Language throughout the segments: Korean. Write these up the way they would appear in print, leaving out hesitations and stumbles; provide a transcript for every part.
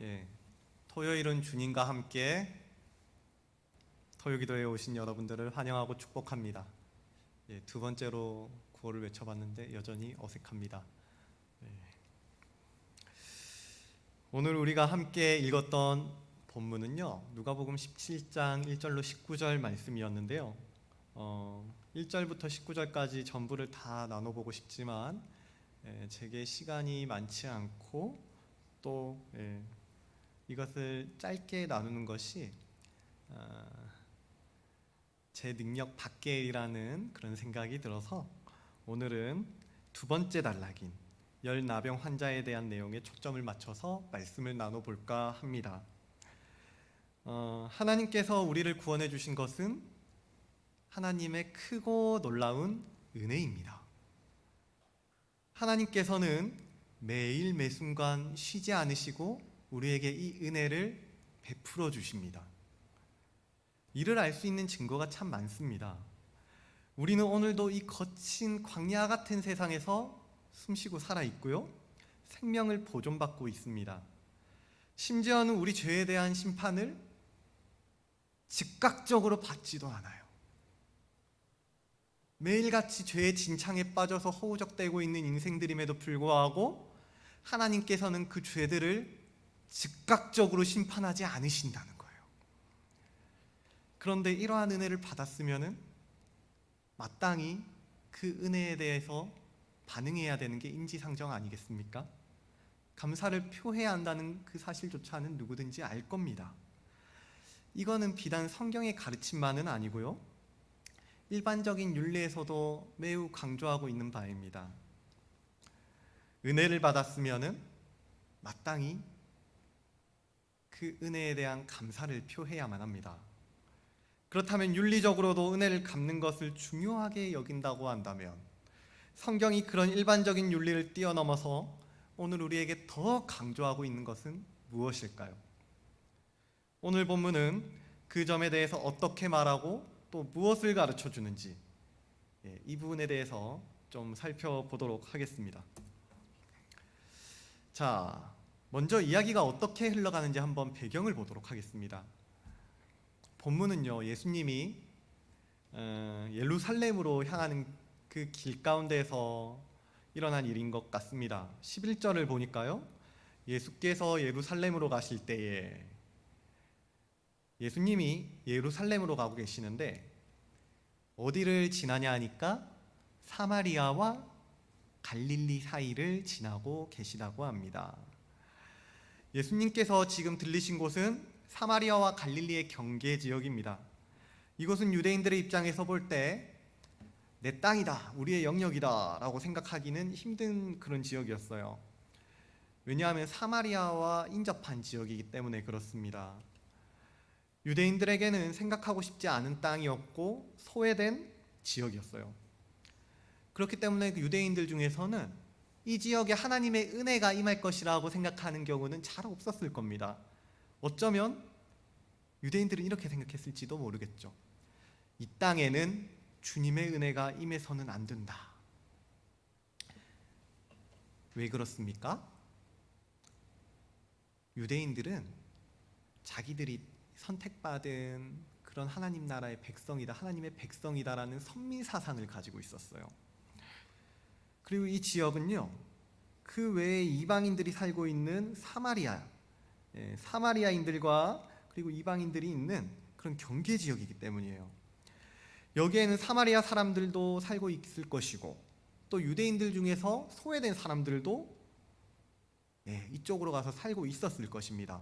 예, 토요일은 주님과 함께 토요기도에 오신 여러분들을 환영하고 축복합니다. 예, 두 번째로 구호를 외쳐봤는데 여전히 어색합니다. 예. 오늘 우리가 함께 읽었던 본문은요, 누가복음 17장 1절로 19절 말씀이었는데요. 1절부터 19절까지 전부를 다 나눠보고 싶지만 제게 시간이 많지 않고 또 이것을 짧게 나누는 것이 제 능력 밖이라는 그런 생각이 들어서 오늘은 두 번째 단락인 열나병 환자에 대한 내용에 초점을 맞춰서 말씀을 나눠볼까 합니다. 하나님께서 우리를 구원해 주신 것은 하나님의 크고 놀라운 은혜입니다. 하나님께서는 매일 매순간 쉬지 않으시고 우리에게 이 은혜를 베풀어 주십니다. 이를 알 수 있는 증거가 참 많습니다. 우리는 오늘도 이 거친 광야 같은 세상에서 숨쉬고 살아 있고요, 생명을 보존받고 있습니다. 심지어는 우리 죄에 대한 심판을 즉각적으로 받지도 않아요. 매일같이 죄의 진창에 빠져서 허우적대고 있는 인생들임에도 불구하고 하나님께서는 그 죄들을 즉각적으로 심판하지 않으신다는 거예요. 그런데 이러한 은혜를 받았으면은 마땅히 그 은혜에 대해서 반응해야 되는 게 인지상정 아니겠습니까? 감사를 표해야 한다는 그 사실조차는 누구든지 알 겁니다. 이거는 비단 성경의 가르침만은 아니고요, 일반적인 윤리에서도 매우 강조하고 있는 바입니다. 은혜를 받았으면은 마땅히 그 은혜에 대한 감사를 표해야만 합니다. 그렇다면 윤리적으로도 은혜를 갚는 것을 중요하게 여긴다고 한다면 성경이 그런 일반적인 윤리를 뛰어넘어서 오늘 우리에게 더 강조하고 있는 것은 무엇일까요? 오늘 본문은 그 점에 대해서 어떻게 말하고 또 무엇을 가르쳐 주는지 이 부분에 대해서 좀 살펴보도록 하겠습니다. 자, 먼저 이야기가 어떻게 흘러가는지 한번 배경을 보도록 하겠습니다. 본문은요, 예수님이 예루살렘으로 향하는 그 길 가운데서 일어난 일인 것 같습니다. 11절을 보니까요, 예수께서 예루살렘으로 가실 때에, 예수님이 예루살렘으로 가고 계시는데 어디를 지나냐 하니까 사마리아와 갈릴리 사이를 지나고 계시다고 합니다. 예수님께서 지금 들리신 곳은 사마리아와 갈릴리의 경계 지역입니다. 이곳은 유대인들의 입장에서 볼 때 내 땅이다, 우리의 영역이다 라고 생각하기는 힘든 그런 지역이었어요. 왜냐하면 사마리아와 인접한 지역이기 때문에 그렇습니다. 유대인들에게는 생각하고 싶지 않은 땅이었고 소외된 지역이었어요. 그렇기 때문에 그 유대인들 중에서는 이 지역에 하나님의 은혜가 임할 것이라고 생각하는 경우는 잘 없었을 겁니다. 어쩌면 유대인들은 이렇게 생각했을지도 모르겠죠. 이 땅에는 주님의 은혜가 임해서는 안 된다. 왜 그렇습니까? 유대인들은 자기들이 선택받은 그런 하나님 나라의 백성이다, 하나님의 백성이다라는 선민 사상을 가지고 있었어요. 그리고 이 지역은요, 그 외에 이방인들이 살고 있는 사마리아인들과 그리고 이방인들이 있는 그런 경계 지역이기 때문이에요. 여기에는 사마리아 사람들도 살고 있을 것이고 또 유대인들 중에서 소외된 사람들도 이쪽으로 가서 살고 있었을 것입니다.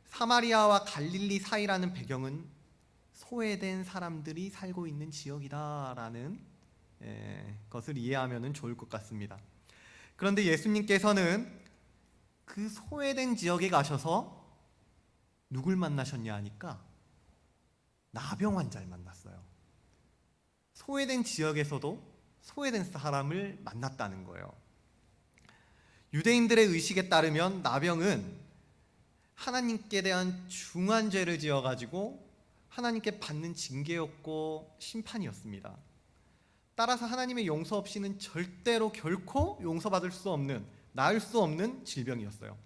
사마리아와 갈릴리 사이라는 배경은 소외된 사람들이 살고 있는 지역이다라는 것을 이해하면 좋을 것 같습니다. 그런데 예수님께서는 그 소외된 지역에 가셔서 누굴 만나셨냐 하니까 나병 환자를 만났어요. 소외된 지역에서도 소외된 사람을 만났다는 거예요. 유대인들의 의식에 따르면 나병은 하나님께 대한 중한 죄를 지어가지고 하나님께 받는 징계였고 심판이었습니다. 따라서 하나님의 용서 없이는 절대로 결코 용서받을 수 없는, 나을 수 없는 질병이었어요.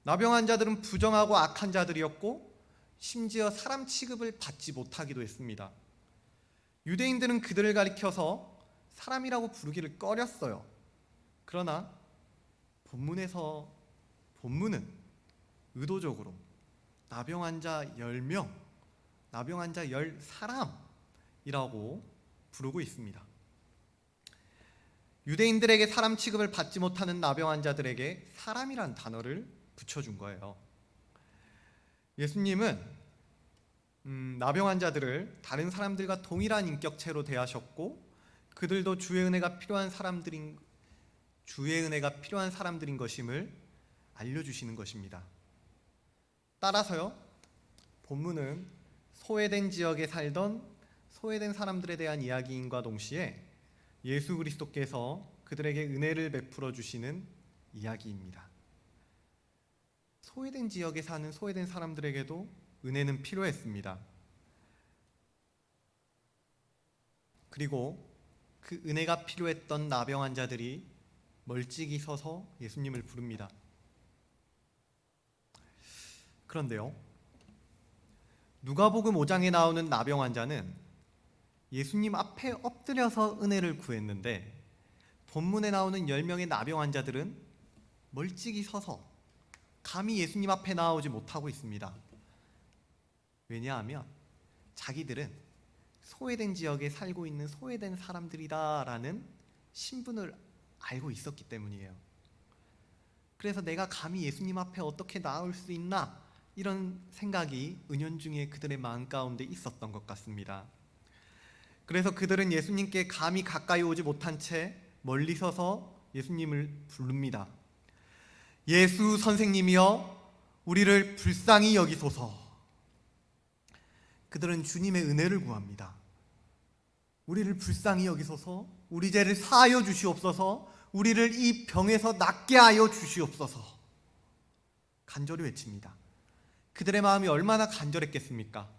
나병 환자들은 부정하고 악한 자들이었고 심지어 사람 취급을 받지 못하기도 했습니다. 유대인들은 그들을 가리켜서 사람이라고 부르기를 꺼렸어요. 그러나 본문은 의도적으로 나병 환자 10명, 나병 환자 10사람이라고 부르고 있습니다. 유대인들에게 사람 취급을 받지 못하는 나병 환자들에게 사람이란 단어를 붙여준 거예요. 예수님은 나병 환자들을 다른 사람들과 동일한 인격체로 대하셨고 그들도 주의 은혜가 필요한 사람들인 것임을 알려주시는 것입니다. 따라서요, 본문은 소외된 지역에 살던 소외된 사람들에 대한 이야기인과 동시에 예수 그리스도께서 그들에게 은혜를 베풀어 주시는 이야기입니다. 소외된 지역에 사는 소외된 사람들에게도 은혜는 필요했습니다. 그리고 그 은혜가 필요했던 나병 환자들이 멀찍이 서서 예수님을 부릅니다. 그런데요, 누가복음 5장에 나오는 나병 환자는 예수님 앞에 엎드려서 은혜를 구했는데 본문에 나오는 10명의 나병 환자들은 멀찍이 서서 감히 예수님 앞에 나오지 못하고 있습니다. 왜냐하면 자기들은 소외된 지역에 살고 있는 소외된 사람들이다라는 신분을 알고 있었기 때문이에요. 그래서 내가 감히 예수님 앞에 어떻게 나올 수 있나 이런 생각이 은연중에 그들의 마음 가운데 있었던 것 같습니다. 그래서 그들은 예수님께 감히 가까이 오지 못한 채 멀리 서서 예수님을 부릅니다. 예수 선생님이여, 우리를 불쌍히 여기소서. 그들은 주님의 은혜를 구합니다. 우리를 불쌍히 여기소서, 우리 죄를 사하여 주시옵소서, 우리를 이 병에서 낫게 하여 주시옵소서. 간절히 외칩니다. 그들의 마음이 얼마나 간절했겠습니까?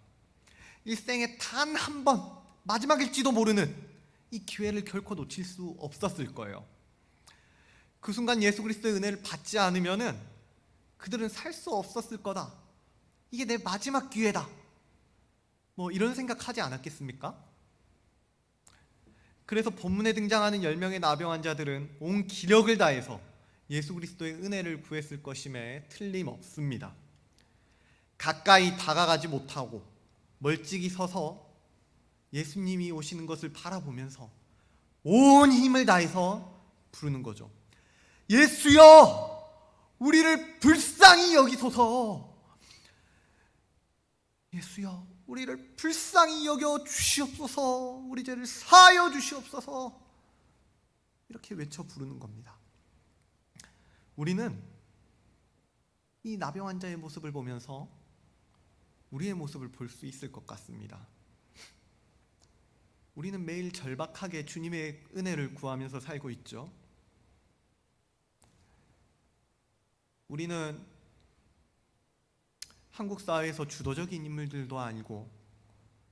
일생에 단 한 번, 마지막일지도 모르는 이 기회를 결코 놓칠 수 없었을 거예요. 그 순간 예수 그리스도의 은혜를 받지 않으면은 그들은 살 수 없었을 거다. 이게 내 마지막 기회다. 이런 생각하지 않았겠습니까? 그래서 본문에 등장하는 10명의 나병 환자들은 온 기력을 다해서 예수 그리스도의 은혜를 구했을 것임에 틀림없습니다. 가까이 다가가지 못하고 멀찍이 서서 예수님이 오시는 것을 바라보면서 온 힘을 다해서 부르는 거죠. 예수여, 우리를 불쌍히 여기소서. 예수여, 우리를 불쌍히 여겨 주시옵소서. 우리 죄를 사하여 주시옵소서. 이렇게 외쳐 부르는 겁니다. 우리는 이 나병 환자의 모습을 보면서 우리의 모습을 볼 수 있을 것 같습니다. 우리는 매일 절박하게 주님의 은혜를 구하면서 살고 있죠. 우리는 한국 사회에서 주도적인 인물들도 아니고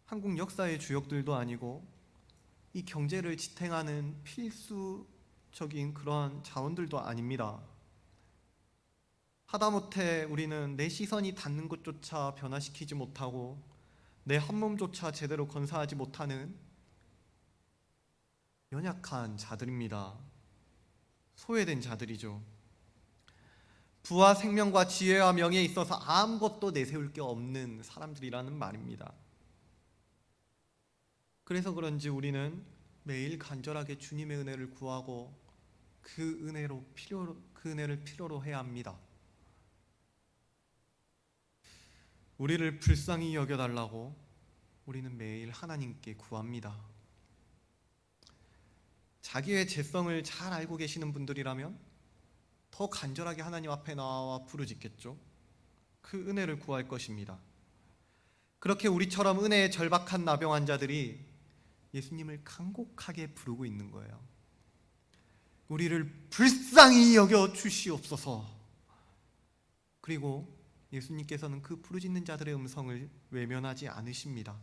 한국 역사의 주역들도 아니고 이 경제를 지탱하는 필수적인 그러한 자원들도 아닙니다. 하다못해 우리는 내 시선이 닿는 곳조차 변화시키지 못하고 내 한몸조차 제대로 건사하지 못하는 연약한 자들입니다. 소외된 자들이죠. 부와 생명과 지혜와 명예에 있어서 아무것도 내세울 게 없는 사람들이라는 말입니다. 그래서 그런지 우리는 매일 간절하게 주님의 은혜를 구하고 그 은혜를 필요로 해야 합니다. 우리를 불쌍히 여겨달라고 우리는 매일 하나님께 구합니다. 자기의 죄성을 잘 알고 계시는 분들이라면 더 간절하게 하나님 앞에 나와 부르짖겠죠. 그 은혜를 구할 것입니다. 그렇게 우리처럼 은혜에 절박한 나병 환자들이 예수님을 간곡하게 부르고 있는 거예요. 우리를 불쌍히 여겨 주시옵소서. 그리고 예수님께서는 그 부르짖는 자들의 음성을 외면하지 않으십니다.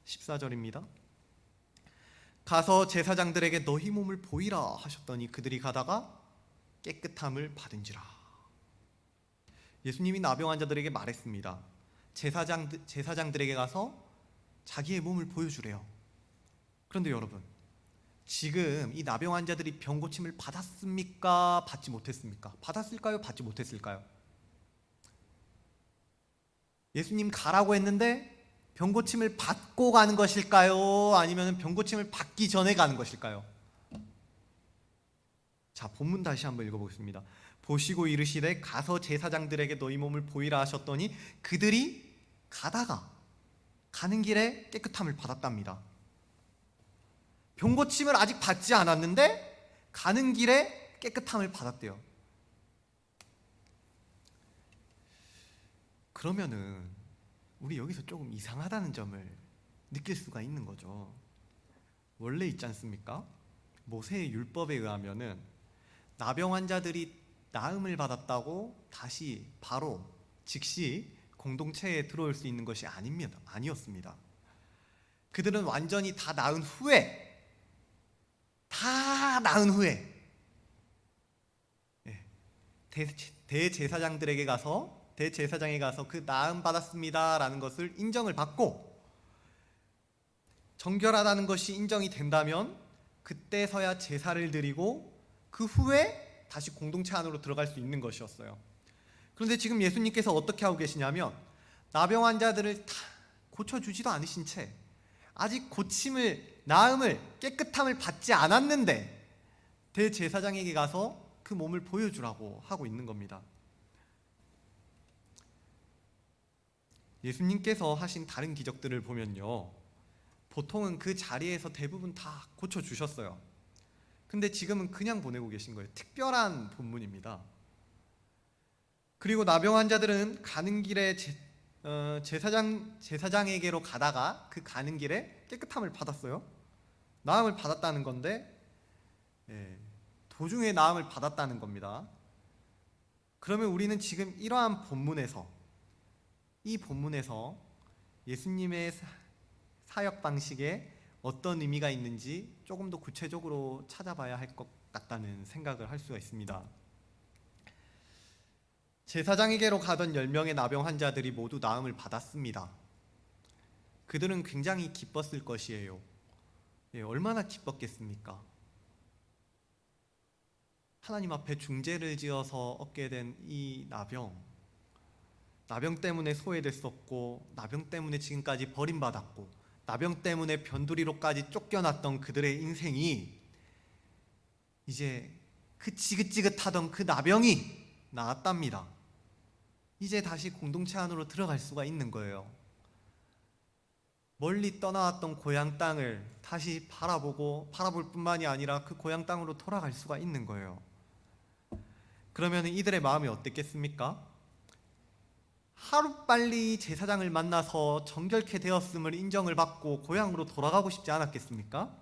14절입니다. 가서 제사장들에게 너희 몸을 보이라 하셨더니 그들이 가다가 깨끗함을 받은지라. 예수님이 나병 환자들에게 말했습니다. 제사장들에게 가서 자기의 몸을 보여주래요. 그런데 여러분, 지금 이 나병 환자들이 병 고침을 받았습니까? 받지 못했습니까? 받았을까요? 받지 못했을까요? 예수님 가라고 했는데 병 고침을 받고 가는 것일까요? 아니면 병 고침을 받기 전에 가는 것일까요? 자, 본문 다시 한번 읽어보겠습니다. 보시고 이르시되 가서 제사장들에게 너희 몸을 보이라 하셨더니 그들이 가는 길에 깨끗함을 받았답니다. 병 고침을 아직 받지 않았는데 가는 길에 깨끗함을 받았대요. 그러면은 우리 여기서 조금 이상하다는 점을 느낄 수가 있는 거죠. 원래 있지 않습니까? 모세의 율법에 의하면은 나병 환자들이 나음을 받았다고 다시 바로 즉시 공동체에 들어올 수 있는 것이 아니었습니다. 그들은 완전히 다 나은 후에 대제사장에 가서 그 나음 받았습니다라는 것을 인정을 받고 정결하다는 것이 인정이 된다면 그때서야 제사를 드리고 그 후에 다시 공동체 안으로 들어갈 수 있는 것이었어요. 그런데 지금 예수님께서 어떻게 하고 계시냐면 나병 환자들을 다 고쳐주지도 않으신 채 아직 나음을 깨끗함을 받지 않았는데 대제사장에게 가서 그 몸을 보여주라고 하고 있는 겁니다. 예수님께서 하신 다른 기적들을 보면요, 보통은 그 자리에서 대부분 다 고쳐주셨어요. 근데 지금은 그냥 보내고 계신 거예요. 특별한 본문입니다. 그리고 나병 환자들은 가는 길에 제사장에게로 가다가 그 가는 길에 깨끗함을 받았어요. 나음을 받았다는 건데 도중에 나음을 받았다는 겁니다. 그러면 우리는 지금 이러한 이 본문에서 예수님의 사역 방식에 어떤 의미가 있는지 조금 더 구체적으로 찾아봐야 할 것 같다는 생각을 할 수가 있습니다. 제사장에게로 가던 10명의 나병 환자들이 모두 나음을 받았습니다. 그들은 굉장히 기뻤을 것이에요. 얼마나 기뻤겠습니까? 하나님 앞에 중재를 지어서 얻게 된 이 나병 때문에 소외됐었고, 나병 때문에 지금까지 버림받았고, 나병 때문에 변두리로까지 쫓겨났던 그들의 인생이 이제 그 지긋지긋하던 그 나병이 나았답니다. 이제 다시 공동체 안으로 들어갈 수가 있는 거예요. 멀리 떠나왔던 고향 땅을 다시 바라볼 뿐만이 아니라 그 고향 땅으로 돌아갈 수가 있는 거예요. 그러면 이들의 마음이 어땠겠습니까? 하루빨리 제사장을 만나서 정결케 되었음을 인정을 받고 고향으로 돌아가고 싶지 않았겠습니까?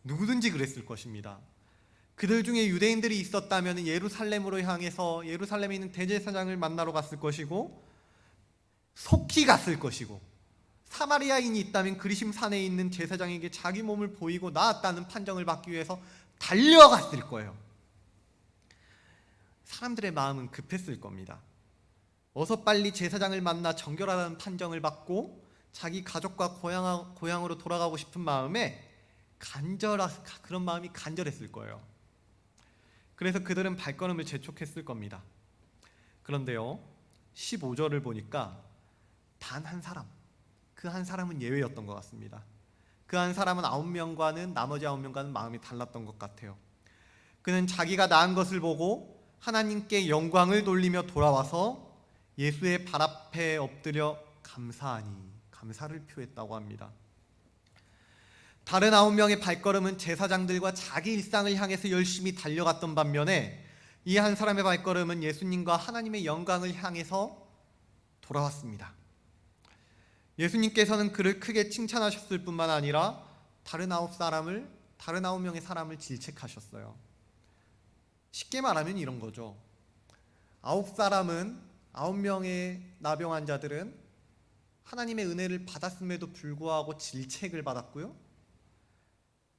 누구든지 그랬을 것입니다. 그들 중에 유대인들이 있었다면 예루살렘으로 향해서 예루살렘에 있는 대제사장을 만나러 갔을 것이고, 속히 갔을 것이고, 사마리아인이 있다면 그리심산에 있는 제사장에게 자기 몸을 보이고 나았다는 판정을 받기 위해서 달려갔을 거예요. 사람들의 마음은 급했을 겁니다. 어서 빨리 제사장을 만나 정결하다는 판정을 받고 자기 가족과 고향으로 돌아가고 싶은 마음에 그런 마음이 간절했을 거예요. 그래서 그들은 발걸음을 재촉했을 겁니다. 그런데요, 15절을 보니까 단 한 사람, 그 한 사람은 예외였던 것 같습니다. 그 한 사람은 나머지 9명과는 마음이 달랐던 것 같아요. 그는 자기가 나은 것을 보고 하나님께 영광을 돌리며 돌아와서 예수의 발 앞에 엎드려 감사를 표했다고 합니다. 다른 9명의 발걸음은 제사장들과 자기 일상을 향해서 열심히 달려갔던 반면에 이 한 사람의 발걸음은 예수님과 하나님의 영광을 향해서 돌아왔습니다. 예수님께서는 그를 크게 칭찬하셨을 뿐만 아니라 다른 9명의 사람을 질책하셨어요. 쉽게 말하면 이런 거죠. 9명의 나병 환자들은 하나님의 은혜를 받았음에도 불구하고 질책을 받았고요,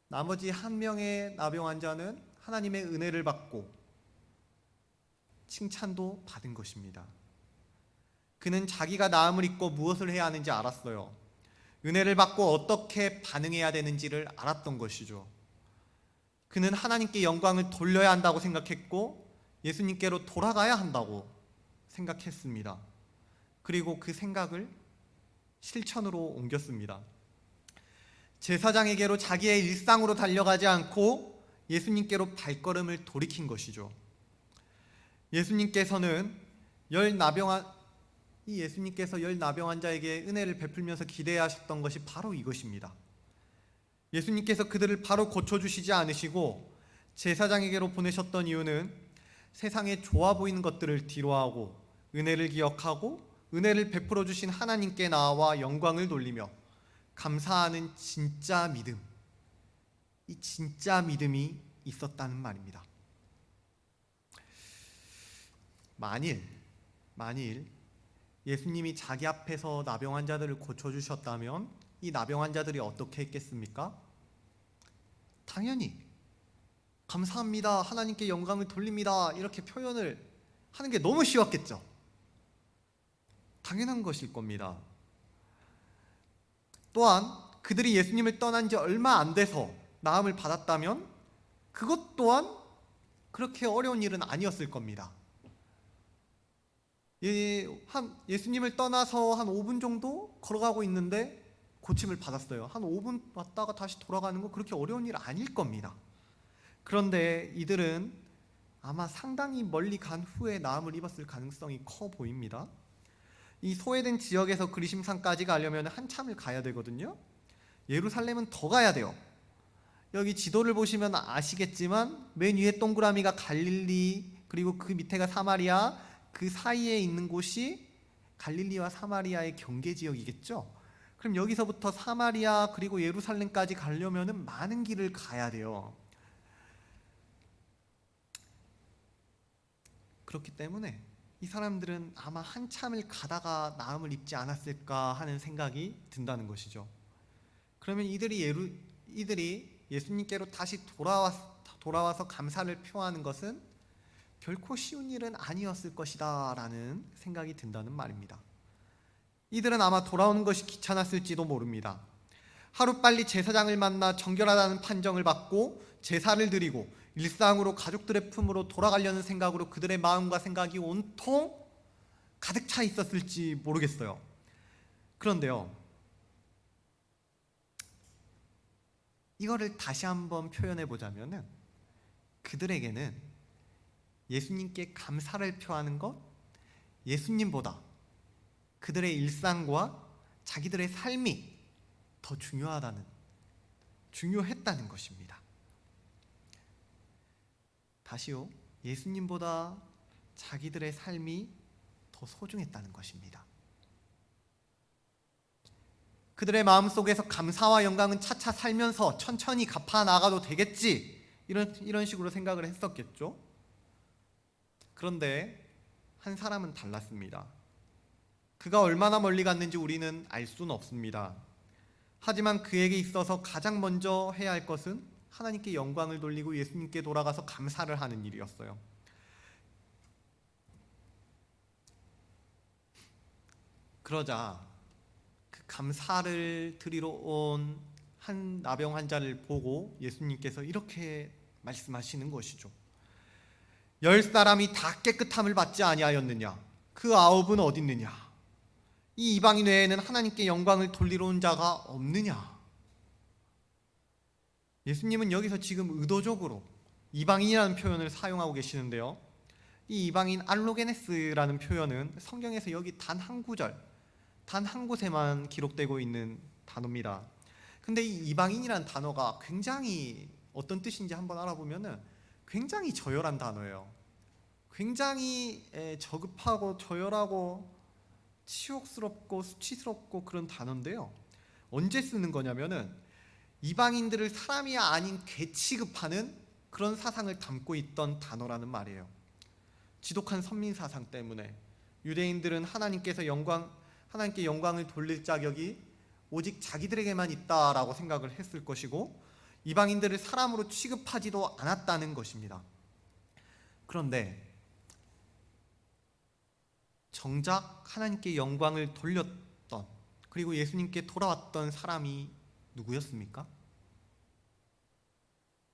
나머지 1명의 나병 환자는 하나님의 은혜를 받고 칭찬도 받은 것입니다. 그는 자기가 나음을 입고 무엇을 해야 하는지 알았어요. 은혜를 받고 어떻게 반응해야 되는지를 알았던 것이죠. 그는 하나님께 영광을 돌려야 한다고 생각했고 예수님께로 돌아가야 한다고 생각했습니다. 그리고 그 생각을 실천으로 옮겼습니다. 제사장에게로 자기의 일상으로 달려가지 않고 예수님께로 발걸음을 돌이킨 것이죠. 예수님께서 열 나병 환자에게 은혜를 베풀면서 기대하셨던 것이 바로 이것입니다. 예수님께서 그들을 바로 고쳐주시지 않으시고 제사장에게로 보내셨던 이유는 세상에 좋아 보이는 것들을 뒤로하고 은혜를 기억하고 은혜를 베풀어 주신 하나님께 나아와 영광을 돌리며 감사하는 진짜 믿음, 이 진짜 믿음이 있었다는 말입니다. 만일 예수님이 자기 앞에서 나병 환자들을 고쳐주셨다면 이 나병 환자들이 어떻게 했겠습니까? 당연히 감사합니다, 하나님께 영광을 돌립니다 이렇게 표현을 하는 게 너무 쉬웠겠죠. 당연한 것일 겁니다. 또한 그들이 예수님을 떠난 지 얼마 안 돼서 나음을 받았다면 그것 또한 그렇게 어려운 일은 아니었을 겁니다. 예수님을 떠나서 한 5분 정도 걸어가고 있는데 고침을 받았어요. 한 5분 왔다가 다시 돌아가는 거 그렇게 어려운 일 아닐 겁니다. 그런데 이들은 아마 상당히 멀리 간 후에 나음을 입었을 가능성이 커 보입니다. 이 소외된 지역에서 그리심산까지 가려면 한참을 가야 되거든요. 예루살렘은 더 가야 돼요. 여기 지도를 보시면 아시겠지만 맨 위에 동그라미가 갈릴리, 그리고 그 밑에가 사마리아, 그 사이에 있는 곳이 갈릴리와 사마리아의 경계 지역이겠죠. 그럼 여기서부터 사마리아 그리고 예루살렘까지 가려면 많은 길을 가야 돼요. 그렇기 때문에 이 사람들은 아마 한참을 가다가 나음을 입지 않았을까 하는 생각이 든다는 것이죠. 그러면 이들이 예수님께로 다시 돌아와서 감사를 표하는 것은 결코 쉬운 일은 아니었을 것이다 라는 생각이 든다는 말입니다. 이들은 아마 돌아오는 것이 귀찮았을지도 모릅니다. 하루빨리 제사장을 만나 정결하다는 판정을 받고 제사를 드리고 일상으로 가족들의 품으로 돌아가려는 생각으로 그들의 마음과 생각이 온통 가득 차 있었을지 모르겠어요. 그런데요, 이거를 다시 한번 표현해 보자면은 그들에게는 예수님께 감사를 표하는 것, 예수님보다 그들의 일상과 자기들의 삶이 더 중요했다는 것입니다. 다시요, 예수님보다 자기들의 삶이 더 소중했다는 것입니다. 그들의 마음속에서 감사와 영광은 차차 살면서 천천히 갚아 나가도 되겠지, 이런 식으로 생각을 했었겠죠. 그런데 한 사람은 달랐습니다. 그가 얼마나 멀리 갔는지 우리는 알 수는 없습니다. 하지만 그에게 있어서 가장 먼저 해야 할 것은 하나님께 영광을 돌리고 예수님께 돌아가서 감사를 하는 일이었어요. 그러자 그 감사를 드리러 온 한 나병 환자를 보고 예수님께서 이렇게 말씀하시는 것이죠. 10사람이 다 깨끗함을 받지 아니하였느냐? 그 9은 어디 있느냐? 이 이방인 외에는 하나님께 영광을 돌리러 온 자가 없느냐? 예수님은 여기서 지금 의도적으로 이방인이라는 표현을 사용하고 계시는데요. 이 이방인 알로게네스라는 표현은 성경에서 여기 단 한 구절, 단 한 곳에만 기록되고 있는 단어입니다. 근데 이 이방인이라는 단어가 굉장히 어떤 뜻인지 한번 알아보면 굉장히 저열한 단어예요. 굉장히 저급하고 저열하고 치욕스럽고 수치스럽고 그런 단어인데요. 언제 쓰는 거냐면은 이방인들을 사람이 아닌 개 취급하는 그런 사상을 담고 있던 단어라는 말이에요. 지독한 선민 사상 때문에 유대인들은 하나님께 영광을 돌릴 자격이 오직 자기들에게만 있다라고 생각을 했을 것이고 정작 하나님께 영광을 돌렸던, 그리고 예수님께 돌아왔던 사람이 누구였습니까?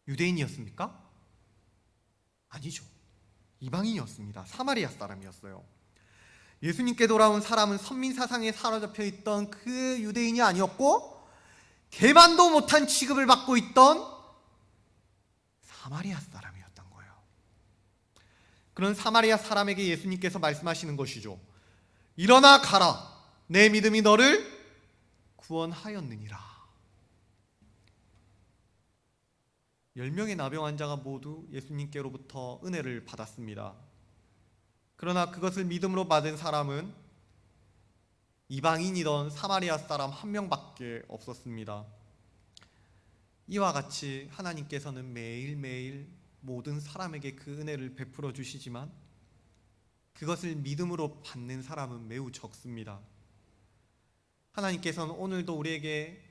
유대인이었습니까? 아니죠. 이방인이었습니다. 사마리아 사람이었어요. 예수님께 돌아온 사람은 선민 사상에 사로잡혀 있던 그 유대인이 아니었고, 개만도 못한 취급을 받고 있던 사마리아 사람이었던 거예요. 그런 사마리아 사람에게 예수님께서 말씀하시는 것이죠. 일어나 가라. 내 믿음이 너를 구원하였느니라. 10명의 나병 환자가 모두 예수님께로부터 은혜를 받았습니다. 그러나 그것을 믿음으로 받은 사람은 이방인이던 사마리아 사람 한 명밖에 없었습니다. 이와 같이 하나님께서는 매일매일 모든 사람에게 그 은혜를 베풀어 주시지만 그것을 믿음으로 받는 사람은 매우 적습니다. 하나님께서는 오늘도 우리에게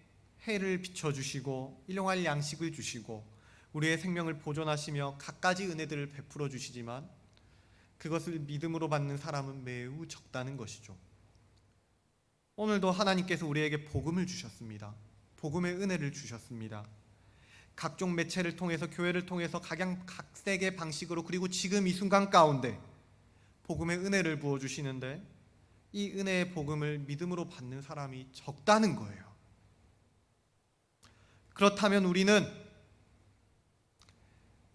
해를 비춰주시고 일용할 양식을 주시고 우리의 생명을 보존하시며 갖가지 은혜들을 베풀어 주시지만 그것을 믿음으로 받는 사람은 매우 적다는 것이죠. 오늘도 하나님께서 우리에게 복음을 주셨습니다. 복음의 은혜를 주셨습니다. 각종 매체를 통해서, 교회를 통해서 각색의 방식으로, 그리고 지금 이 순간 가운데 복음의 은혜를 부어주시는데 이 은혜의 복음을 믿음으로 받는 사람이 적다는 거예요. 그렇다면 우리는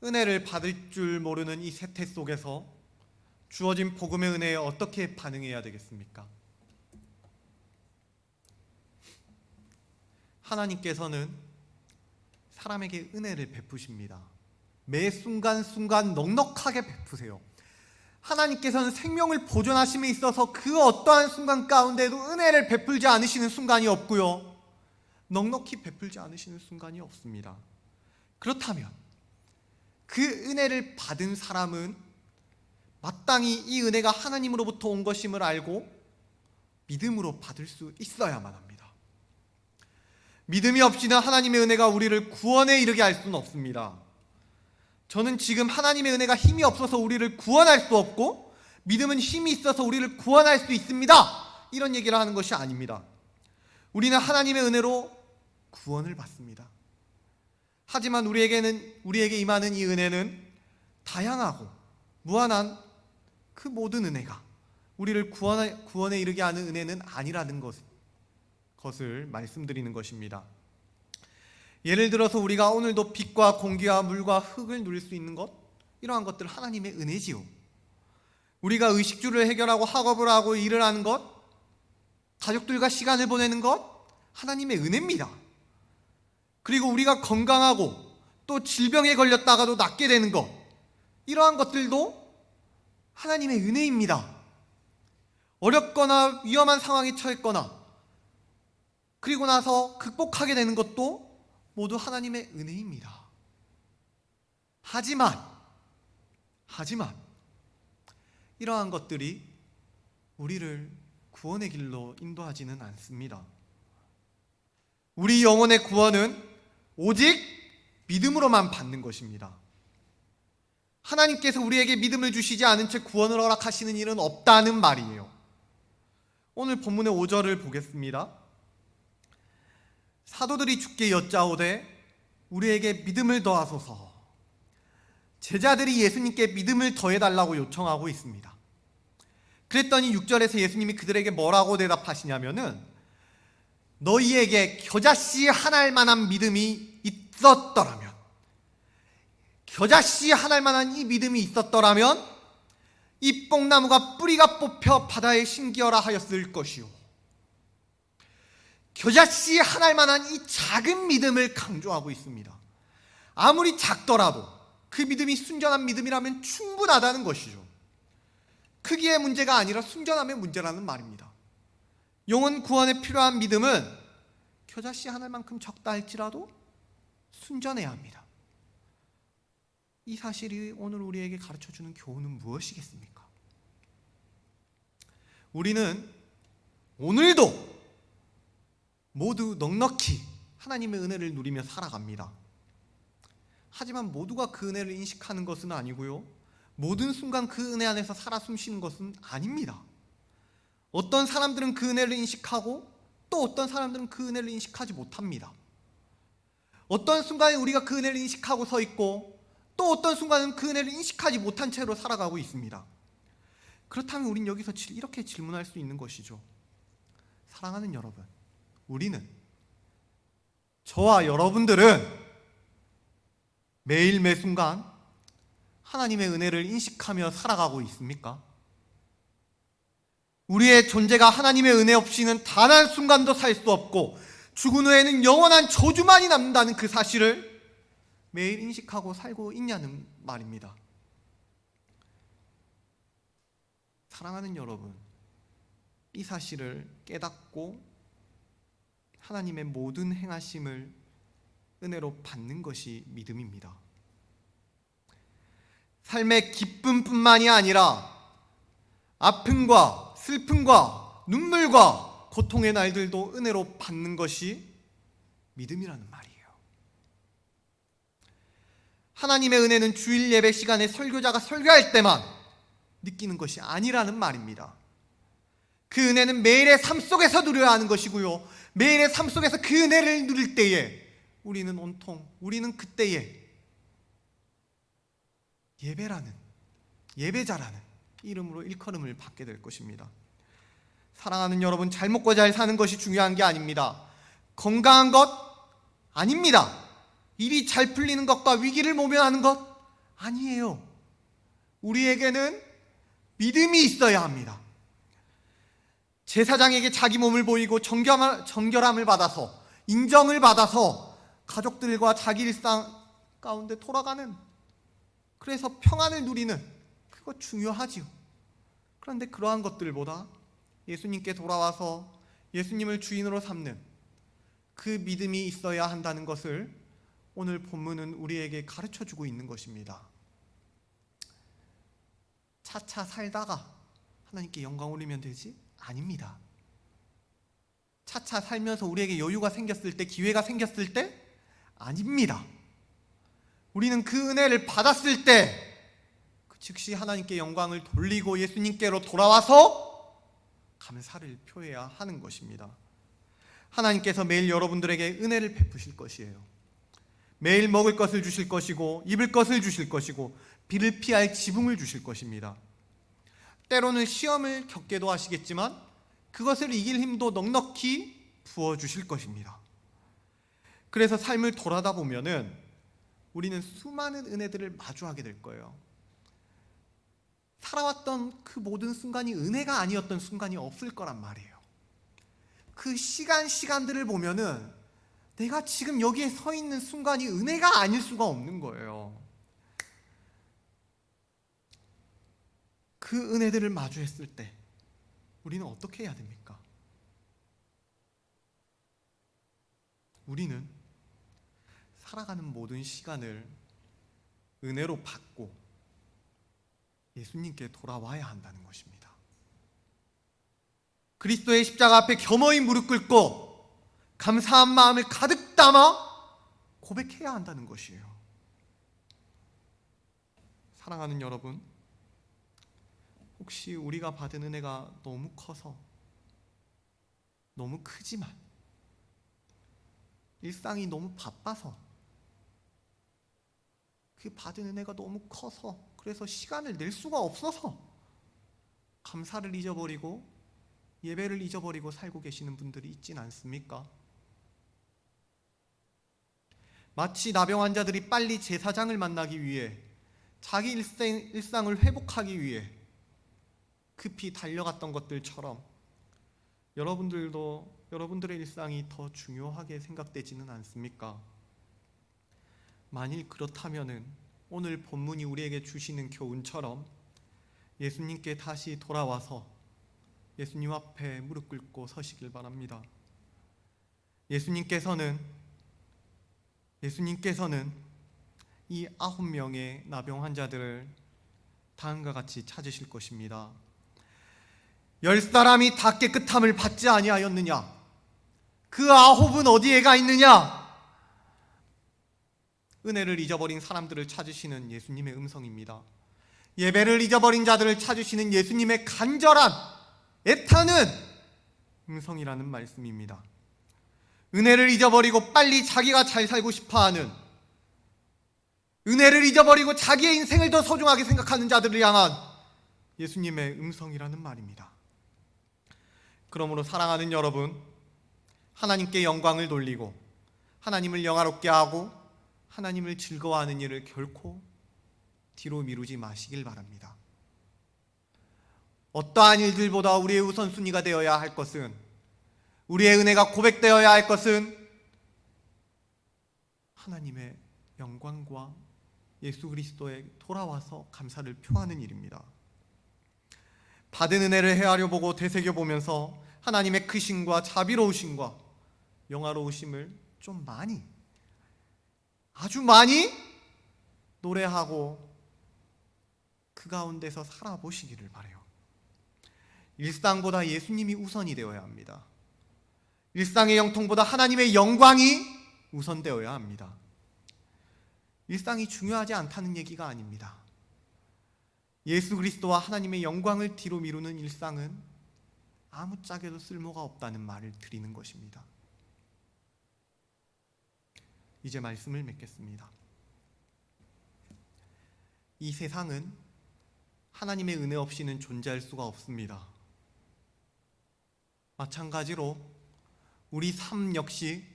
은혜를 받을 줄 모르는 이 세태 속에서 주어진 복음의 은혜에 어떻게 반응해야 되겠습니까? 하나님께서는 사람에게 은혜를 베푸십니다. 매 순간순간 넉넉하게 베푸세요. 하나님께서는 생명을 보존하심에 있어서 그 어떠한 순간 가운데도 은혜를 베풀지 않으시는 순간이 없고요, 넉넉히 베풀지 않으시는 순간이 없습니다. 그렇다면 그 은혜를 받은 사람은 마땅히 이 은혜가 하나님으로부터 온 것임을 알고 믿음으로 받을 수 있어야만 합니다. 믿음이 없이는 하나님의 은혜가 우리를 구원에 이르게 할 수는 없습니다. 저는 지금 하나님의 은혜가 힘이 없어서 우리를 구원할 수 없고 믿음은 힘이 있어서 우리를 구원할 수 있습니다, 이런 얘기를 하는 것이 아닙니다. 우리는 하나님의 은혜로 구원을 받습니다. 하지만 우리에게 임하는 이 은혜는 다양하고 무한한 그 모든 은혜가 우리를 구원에 이르게 하는 은혜는 아니라는 것을 말씀드리는 것입니다. 예를 들어서 우리가 오늘도 빛과 공기와 물과 흙을 누릴 수 있는 것, 이러한 것들 하나님의 은혜지요. 우리가 의식주를 해결하고 학업을 하고 일을 하는 것, 가족들과 시간을 보내는 것, 하나님의 은혜입니다. 그리고 우리가 건강하고 또 질병에 걸렸다가도 낫게 되는 것, 이러한 것들도 하나님의 은혜입니다. 어렵거나 위험한 상황에 처했거나 그리고 나서 극복하게 되는 것도 모두 하나님의 은혜입니다. 하지만 이러한 것들이 우리를 구원의 길로 인도하지는 않습니다. 우리 영혼의 구원은 오직 믿음으로만 받는 것입니다. 하나님께서 우리에게 믿음을 주시지 않은 채 구원을 허락하시는 일은 없다는 말이에요. 오늘 본문의 5절을 보겠습니다. 사도들이 주께 여짜오되 우리에게 믿음을 더하소서. 제자들이 예수님께 믿음을 더해달라고 요청하고 있습니다. 그랬더니 6절에서 예수님이 그들에게 뭐라고 대답하시냐면은, 너희에게 겨자씨 하나일 만한 믿음이 있었더라면, 겨자씨 하나일 만한 이 믿음이 있었더라면 이 뽕나무가 뿌리가 뽑혀 바다에 심기어라 하였을 것이요. 겨자씨 하나일 만한 이 작은 믿음을 강조하고 있습니다. 아무리 작더라도 그 믿음이 순전한 믿음이라면 충분하다는 것이죠. 크기의 문제가 아니라 순전함의 문제라는 말입니다. 영혼 구원에 필요한 믿음은 겨자씨 하나만큼 적다 할지라도 순전해야 합니다. 이 사실이 오늘 우리에게 가르쳐주는 교훈은 무엇이겠습니까? 우리는 오늘도 모두 넉넉히 하나님의 은혜를 누리며 살아갑니다. 하지만 모두가 그 은혜를 인식하는 것은 아니고요, 모든 순간 그 은혜 안에서 살아 숨쉬는 것은 아닙니다. 어떤 사람들은 그 은혜를 인식하고 또 어떤 사람들은 그 은혜를 인식하지 못합니다. 어떤 순간에 우리가 그 은혜를 인식하고 서 있고 또 어떤 순간은 그 은혜를 인식하지 못한 채로 살아가고 있습니다. 그렇다면 우린 여기서 이렇게 질문할 수 있는 것이죠. 사랑하는 여러분, 우리는, 저와 여러분들은 매일 매순간 하나님의 은혜를 인식하며 살아가고 있습니까? 우리의 존재가 하나님의 은혜 없이는 단 한순간도 살 수 없고 죽은 후에는 영원한 저주만이 남는다는 그 사실을 매일 인식하고 살고 있냐는 말입니다. 사랑하는 여러분, 이 사실을 깨닫고 하나님의 모든 행하심을 은혜로 받는 것이 믿음입니다. 삶의 기쁨뿐만이 아니라 아픔과 슬픔과 눈물과 고통의 날들도 은혜로 받는 것이 믿음이라는 말이에요. 하나님의 은혜는 주일 예배 시간에 설교자가 설교할 때만 느끼는 것이 아니라는 말입니다. 그 은혜는 매일의 삶 속에서 누려야 하는 것이고요, 매일의 삶 속에서 그 은혜를 누릴 때에 우리는 그때에 예배자라는 이름으로 일컬음을 받게 될 것입니다. 사랑하는 여러분, 잘 먹고 잘 사는 것이 중요한 게 아닙니다. 건강한 것 아닙니다. 일이 잘 풀리는 것과 위기를 모면하는 것 아니에요. 우리에게는 믿음이 있어야 합니다. 제사장에게 자기 몸을 보이고 정결함을 받아서, 인정을 받아서 가족들과 자기 일상 가운데 돌아가는, 그래서 평안을 누리는, 그거 중요하지요. 그런데 그러한 것들보다 예수님께 돌아와서 예수님을 주인으로 삼는 그 믿음이 있어야 한다는 것을 오늘 본문은 우리에게 가르쳐주고 있는 것입니다. 차차 살다가 하나님께 영광 올리면 되지? 아닙니다. 차차 살면서 우리에게 여유가 생겼을 때, 기회가 생겼을 때? 아닙니다. 우리는 그 은혜를 받았을 때 즉시 하나님께 영광을 돌리고 예수님께로 돌아와서 감사를 표해야 하는 것입니다. 하나님께서 매일 여러분들에게 은혜를 베푸실 것이에요. 매일 먹을 것을 주실 것이고 입을 것을 주실 것이고 비를 피할 지붕을 주실 것입니다. 때로는 시험을 겪게도 하시겠지만 그것을 이길 힘도 넉넉히 부어주실 것입니다. 그래서 삶을 돌아다 보면은 우리는 수많은 은혜들을 마주하게 될 거예요. 살아왔던 그 모든 순간이 은혜가 아니었던 순간이 없을 거란 말이에요. 그 시간들을 보면은 내가 지금 여기에 서 있는 순간이 은혜가 아닐 수가 없는 거예요. 그 은혜들을 마주했을 때 우리는 어떻게 해야 됩니까? 우리는 살아가는 모든 시간을 은혜로 받고 예수님께 돌아와야 한다는 것입니다. 그리스도의 십자가 앞에 겸허히 무릎 꿇고 감사한 마음을 가득 담아 고백해야 한다는 것이에요. 사랑하는 여러분, 혹시 우리가 받은 은혜가 너무 커서, 너무 크지만 일상이 너무 바빠서, 그 받은 은혜가 너무 커서, 그래서 시간을 낼 수가 없어서 감사를 잊어버리고 예배를 잊어버리고 살고 계시는 분들이 있진 않습니까? 마치 나병 환자들이 빨리 제사장을 만나기 위해 자기 일상을 회복하기 위해 급히 달려갔던 것들처럼 여러분들의 일상이 더 중요하게 생각되지는 않습니까? 만일 그렇다면은 오늘 본문이 우리에게 주시는 교훈처럼 예수님께 다시 돌아와서 예수님 앞에 무릎 꿇고 서시길 바랍니다. 예수님께서는 이 9명의 나병 환자들을 다음과 같이 찾으실 것입니다. 10사람이 다 깨끗함을 받지 아니하였느냐? 그 9은 어디에 가 있느냐? 은혜를 잊어버린 사람들을 찾으시는 예수님의 음성입니다. 예배를 잊어버린 자들을 찾으시는 예수님의 간절한 애타는 음성이라는 말씀입니다. 은혜를 잊어버리고 빨리 자기가 잘 살고 싶어하는, 은혜를 잊어버리고 자기의 인생을 더 소중하게 생각하는 자들을 향한 예수님의 음성이라는 말입니다. 그러므로 사랑하는 여러분, 하나님께 영광을 돌리고 하나님을 영화롭게 하고 하나님을 즐거워하는 일을 결코 뒤로 미루지 마시길 바랍니다. 어떠한 일들보다 우리의 우선순위가 되어야 할 것은, 우리의 은혜가 고백되어야 할 것은 하나님의 영광과 예수 그리스도에 돌아와서 감사를 표하는 일입니다. 받은 은혜를 헤아려 보고 되새겨 보면서 하나님의 크심과 자비로우심과 영화로우심을 좀 많이, 아주 많이 노래하고 그 가운데서 살아보시기를 바라요. 일상보다 예수님이 우선이 되어야 합니다. 일상의 영통보다 하나님의 영광이 우선되어야 합니다. 일상이 중요하지 않다는 얘기가 아닙니다. 예수 그리스도와 하나님의 영광을 뒤로 미루는 일상은 아무짝에도 쓸모가 없다는 말을 드리는 것입니다. 이제 말씀을 맺겠습니다. 이 세상은 하나님의 은혜 없이는 존재할 수가 없습니다. 마찬가지로 우리 삶 역시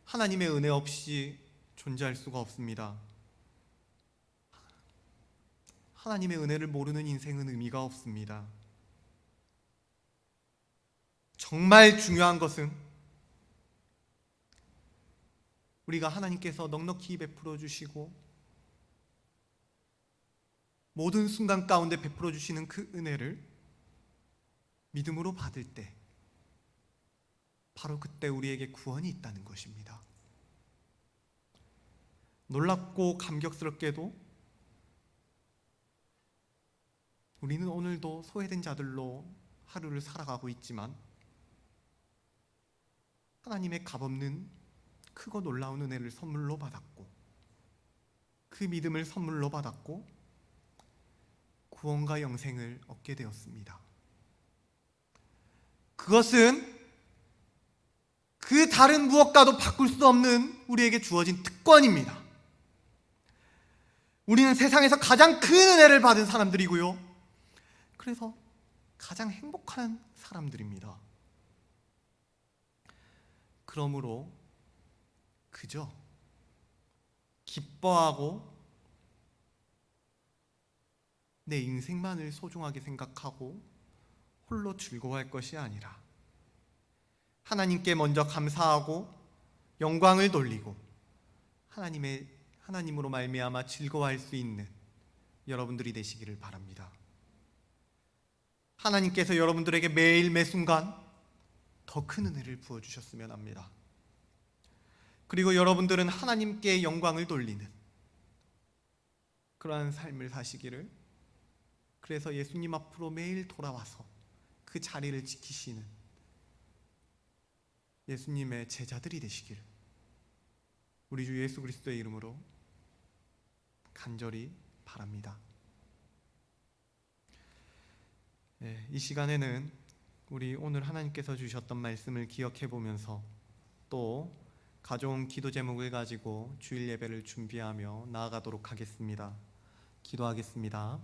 하나님의 은혜 없이 존재할 수가 없습니다. 하나님의 은혜를 모르는 인생은 의미가 없습니다. 정말 중요한 것은 우리가 하나님께서 넉넉히 베풀어 주시고 모든 순간 가운데 베풀어 주시는 그 은혜를 믿음으로 받을 때 바로 그때 우리에게 구원이 있다는 것입니다. 놀랍고 감격스럽게도 우리는 오늘도 소외된 자들로 하루를 살아가고 있지만 하나님의 값없는 크고 놀라운 은혜를 선물로 받았고 그 믿음을 선물로 받았고 구원과 영생을 얻게 되었습니다. 그것은 그 다른 무엇과도 바꿀 수 없는 우리에게 주어진 특권입니다. 우리는 세상에서 가장 큰 은혜를 받은 사람들이고요, 그래서 가장 행복한 사람들입니다. 그러므로 그저 기뻐하고 내 인생만을 소중하게 생각하고 홀로 즐거워할 것이 아니라 하나님께 먼저 감사하고 영광을 돌리고 하나님으로 말미암아 즐거워할 수 있는 여러분들이 되시기를 바랍니다. 하나님께서 여러분들에게 매일 매순간 더 큰 은혜를 부어주셨으면 합니다. 그리고 여러분들은 하나님께 영광을 돌리는 그러한 삶을 사시기를, 그래서 예수님 앞으로 매일 돌아와서 그 자리를 지키시는 예수님의 제자들이 되시기를 우리 주 예수 그리스도의 이름으로 간절히 바랍니다. 이 시간에는 우리 오늘 하나님께서 주셨던 말씀을 기억해 보면서 또 가져온 기도 제목을 가지고 주일 예배를 준비하며 나아가도록 하겠습니다. 기도하겠습니다.